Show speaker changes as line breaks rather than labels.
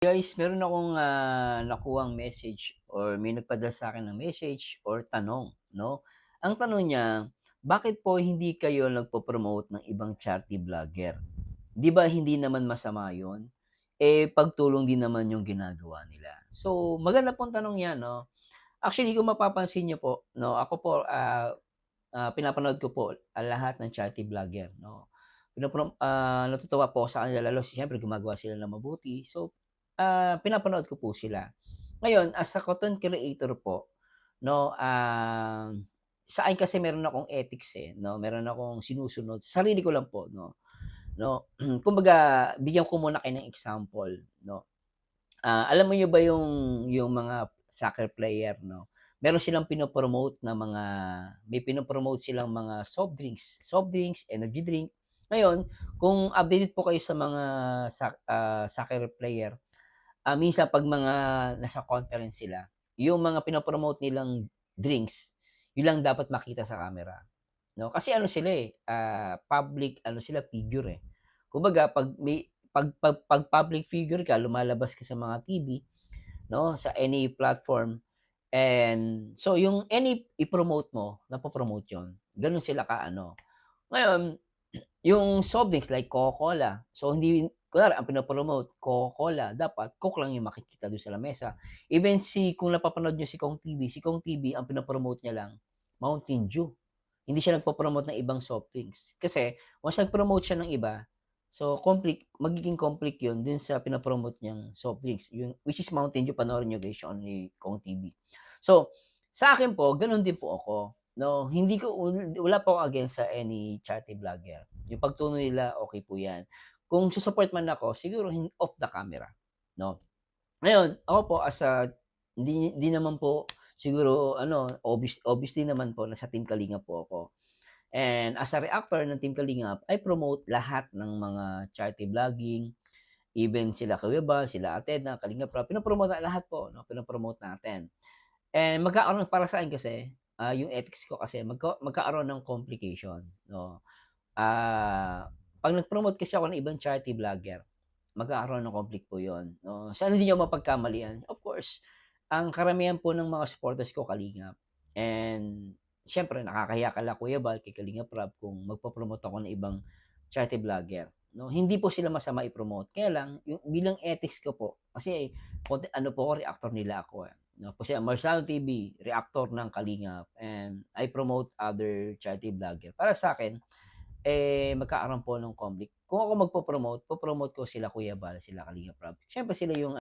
Guys, meron akong, nakuhang message or may nagpadala sa'kin ng message or tanong 'no. Ang tanong niya, bakit po hindi kayo nagpo-promote ng ibang charity vlogger? 'Di ba hindi naman masama 'yun? Eh, pagtulong din naman 'yung ginagawa nila. So, maganda pong tanong 'yan 'no. Actually kung mapapansin niyo po 'no, ako po, pinapanood ko po ang lahat ng charity vlogger 'no. Natutuwa po ako sa kanila lalo siyempre gumagawa sila ng mabuti. So, pinapanood ko po sila. Ngayon as a content creator po 'no, sa akin kasi meron akong ethics, eh, 'no, meron akong sinusunod, sa sarili ko lang po 'no. Kumbaga bigyan ko muna kayo ng example 'no. Alam mo niyo ba yung mga soccer player 'no, meron silang pino-promote na may pino-promote silang mga soft drinks, energy drink. Ngayon, kung updated po kayo sa mga soccer player, minsan 'pag mga nasa conference sila, yung mga pino-promote nilang drinks, yun lang dapat makita sa camera, 'no. Kasi ano sila, eh, public ano sila, figure, eh. Kumbaga 'pag public figure ka, lumalabas ka sa mga TV, 'no, sa any platform and so yung any i-promote mo, napo-promote yun. Gano'n sila ka-ano. Ngayon, yung soft drinks like Coca-Cola, so hindi kunwari ang pino-promote Coca-Cola, dapat Coke lang yung makikita dun sa lamesa. Even kung napapanood niyo si Kong TV ang pino-promote niya lang Mountain Dew. Hindi siya nagpo-promote ng ibang soft drinks. Kasi once nag-promote siya ng iba, so magiging conflict 'yun dun sa pino-promote niyang soft drinks, yung which is Mountain Dew, panoorin niyo guys yung ni Kong TV. So, sa akin po gano'n din po ako, 'no, hindi ko wala po ako against sa any charity vlogger. Yung pagtulong nila okey po 'yan. Kung susupport man ako siguro off the camera, 'no. Ngayon, ako po as a hindi naman po siguro ano, obviously naman po nasa Team Kalingap po ako. And as a reactor ng Team Kalingap, I promote lahat ng mga charity vlogging, even sila Kuya Bal, sila Ate Edna, Kalingap Prab, pino-promote na lahat po 'no, pino-promote natin. And para sa akin kasi, yung ethics ko kasi magkakaroon ng complication 'no. 'Pag nag-promote kasi ako ng ibang charity vlogger, magkakaroon ng conflict po 'yun 'no. Sana hindi niyo mapagkamalian. Of course, ang karamihan po ng mga supporters ko Kalingap and siyempre nakakahiya kila Kuya Bal, kay Kalingap Rab kung magpo-promote ako ng ibang charity vlogger 'no. Hindi po sila masama i-promote, kaya lang yung bilang ethics ko po kasi ano po ako, reactor nila ako, eh, 'no. Kasi ang Marciano TV, reactor ng Kalingap and I promote other charity vlogger. Para sa'kin, eh, magkakaroon po ng conflict. Kung ako magpo-promote, po-promote ko sila Kuya Bal, sila Kalingap Rab. Siyempre sila yung